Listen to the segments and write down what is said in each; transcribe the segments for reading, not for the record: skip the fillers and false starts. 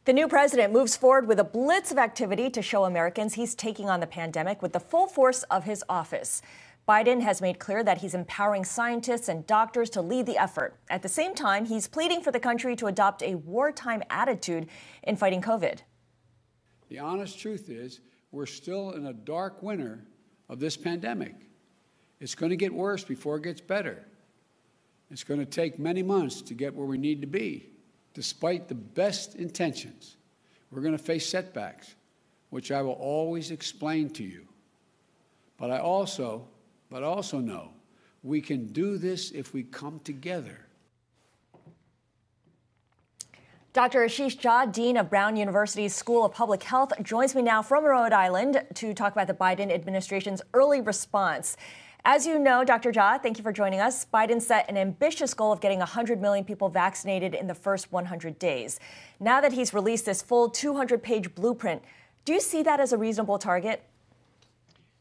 The new president moves forward with a blitz of activity to show Americans he's taking on the pandemic with the full force of his office. Biden has made clear that he's empowering scientists and doctors to lead the effort. At the same time, he's pleading for the country to adopt a wartime attitude in fighting COVID. The honest truth is, we're still in a dark winter of this pandemic. It's going to get worse before it gets better. It's going to take many months to get where we need to be. Despite the best intentions, we're going to face setbacks, which I will always explain to you. But I also know we can do this if we come together. Dr. Ashish Jha, Dean of Brown University's School of Public Health, joins me now from Rhode Island to talk about the Biden administration's early response. As you know, Dr. Jha, thank you for joining us. Biden set an ambitious goal of getting 100 million people vaccinated in the first 100 days. Now that he's released this full 200-page blueprint, do you see that as a reasonable target?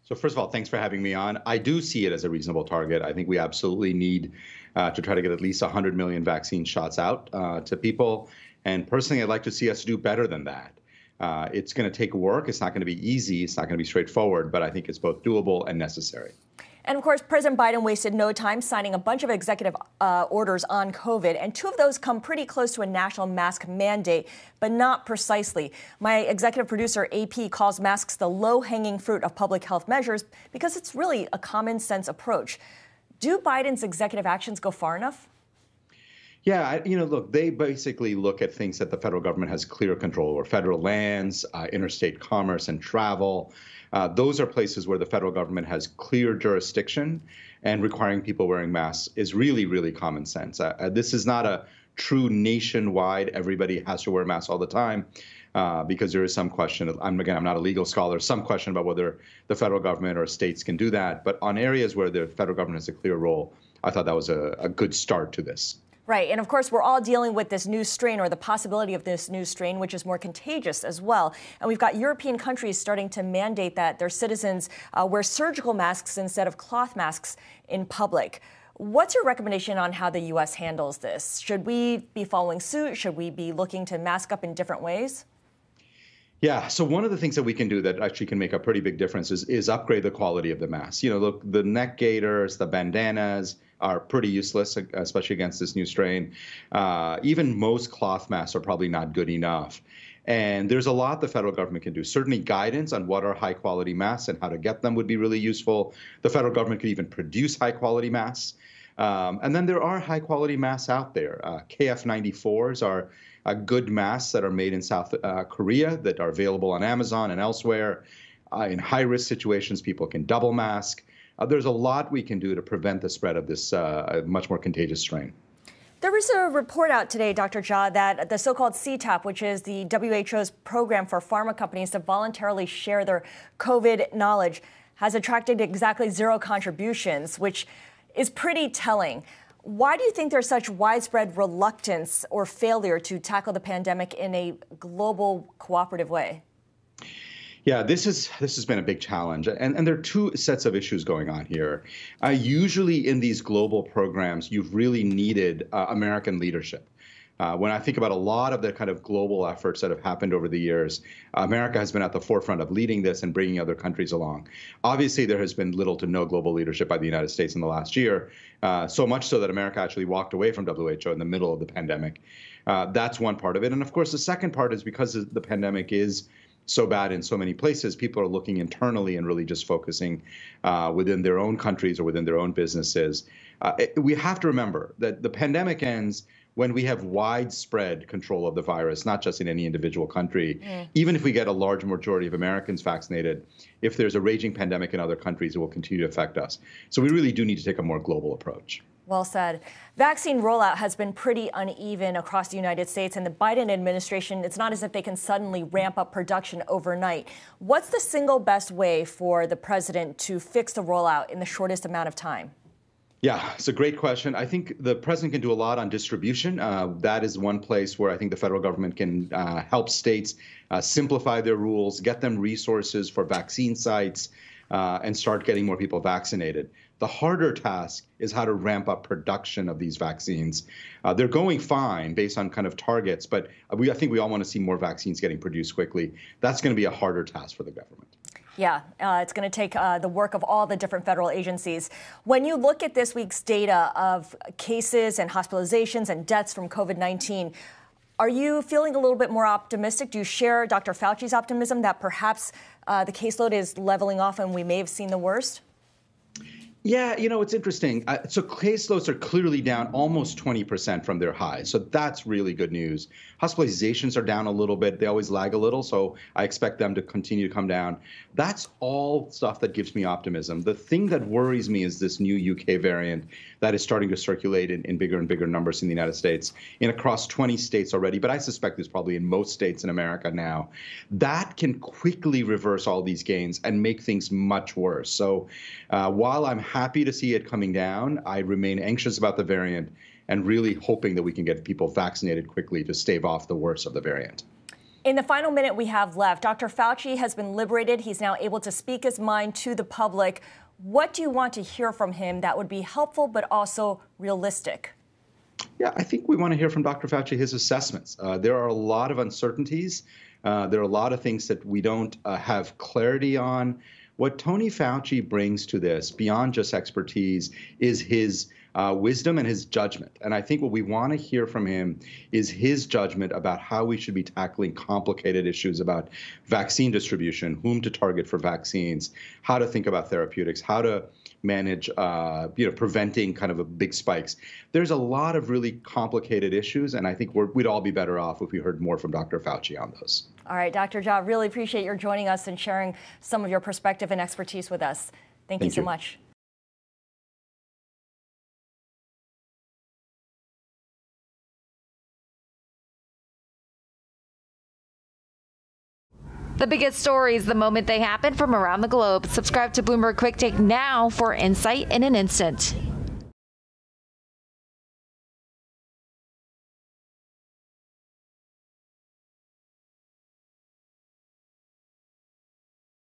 So first of all, thanks for having me on. I do see it as a reasonable target. I think we absolutely need to try to get at least 100 million vaccine shots out to people. And personally, I'd like to see us do better than that. It's going to take work. It's not going to be easy. It's not going to be straightforward, but I think it's both doable and necessary. And of course, President Biden wasted no time signing a bunch of executive orders on COVID, and two of those come pretty close to a national mask mandate, but not precisely. My executive producer, AP, calls masks the low-hanging fruit of public health measures because it's really a common-sense approach. Do Biden's executive actions go far enough? Yeah, look, they basically look at things that the federal government has clear control over: federal lands, interstate commerce and travel. Those are places where the federal government has clear jurisdiction, and requiring people wearing masks is really, really common sense. This is not a true nationwide, everybody has to wear masks all the time, because there is some question, I'm not a legal scholar, some question about whether the federal government or states can do that. But on areas where the federal government has a clear role, I thought that was a good start to this. Right. And of course, we're all dealing with this new strain, or the possibility of this new strain, which is more contagious as well. And we've got European countries starting to mandate that their citizens wear surgical masks instead of cloth masks in public. What's your recommendation on how the U.S. handles this? Should we be following suit? Should we be looking to mask up in different ways? Yeah, so one of the things that we can do that actually can make a pretty big difference is upgrade the quality of the masks. Look, the neck gaiters, the bandanas are pretty useless, especially against this new strain. Even most cloth masks are probably not good enough. And there's a lot the federal government can do. Certainly guidance on what are high-quality masks and how to get them would be really useful. The federal government could even produce high-quality masks. And then there are high-quality masks out there. KF94s are good masks that are made in South Korea that are available on Amazon and elsewhere. In high-risk situations, people can double mask. There's a lot we can do to prevent the spread of this much more contagious strain. There was a report out today, Dr. Jha, that the so-called CTAP, which is the WHO's program for pharma companies to voluntarily share their COVID knowledge, has attracted exactly zero contributions, which is pretty telling. Why do you think there's such widespread reluctance or failure to tackle the pandemic in a global cooperative way? Yeah, this has been a big challenge, and there are two sets of issues going on here. Usually in these global programs, you've really needed American leadership. When I think about a lot of the kind of global efforts that have happened over the years, America has been at the forefront of leading this and bringing other countries along. Obviously, there has been little to no global leadership by the United States in the last year, so much so that America actually walked away from WHO in the middle of the pandemic. That's one part of it. And of course, the second part is because the pandemic is so bad in so many places, people are looking internally and really just focusing within their own countries or within their own businesses. We have to remember that the pandemic ends when we have widespread control of the virus, not just in any individual country. Even if we get a large majority of Americans vaccinated, if there's a raging pandemic in other countries, it will continue to affect us. So we really do need to take a more global approach. Well said. Vaccine rollout has been pretty uneven across the United States, and the Biden administration, it's not as if they can suddenly ramp up production overnight. What's the single best way for the president to fix the rollout in the shortest amount of time? Yeah, it's a great question. I think the president can do a lot on distribution. That is one place where I think the federal government can help states simplify their rules, get them resources for vaccine sites, and start getting more people vaccinated. The harder task is how to ramp up production of these vaccines. They're going fine based on kind of targets, but I think we all want to see more vaccines getting produced quickly. That's going to be a harder task for the government. Yeah, it's going to take the work of all the different federal agencies. When you look at this week's data of cases and hospitalizations and deaths from COVID-19, are you feeling a little bit more optimistic? Do you share Dr. Fauci's optimism that perhaps the caseload is leveling off and we may have seen the worst? Yeah, it's interesting. So caseloads are clearly down almost 20% from their highs. So that's really good news. Hospitalizations are down a little bit. They always lag a little, so I expect them to continue to come down. That's all stuff that gives me optimism. The thing that worries me is this new UK variant that is starting to circulate in bigger and bigger numbers in the United States, across 20 states already, but I suspect it's probably in most states in America now. That can quickly reverse all these gains and make things much worse. So while I'm happy to see it coming down, I remain anxious about the variant and really hoping that we can get people vaccinated quickly to stave off the worst of the variant. In the final minute we have left, Dr. Fauci has been liberated. He's now able to speak his mind to the public. What do you want to hear from him that would be helpful but also realistic? Yeah, I think we want to hear from Dr. Fauci his assessments. There are a lot of uncertainties. There are a lot of things that we don't have clarity on. What Tony Fauci brings to this, beyond just expertise, is his wisdom and his judgment. And I think what we want to hear from him is his judgment about how we should be tackling complicated issues about vaccine distribution, whom to target for vaccines, how to think about therapeutics, how to manage preventing kind of big spikes. There's a lot of really complicated issues, and I think we'd all be better off if we heard more from Dr. Fauci on those. All right, Dr. Jha, really appreciate your joining us and sharing some of your perspective and expertise with us. Thank you so much. The biggest stories the moment they happen from around the globe. Subscribe to Bloomberg Quick Take now for insight in an instant.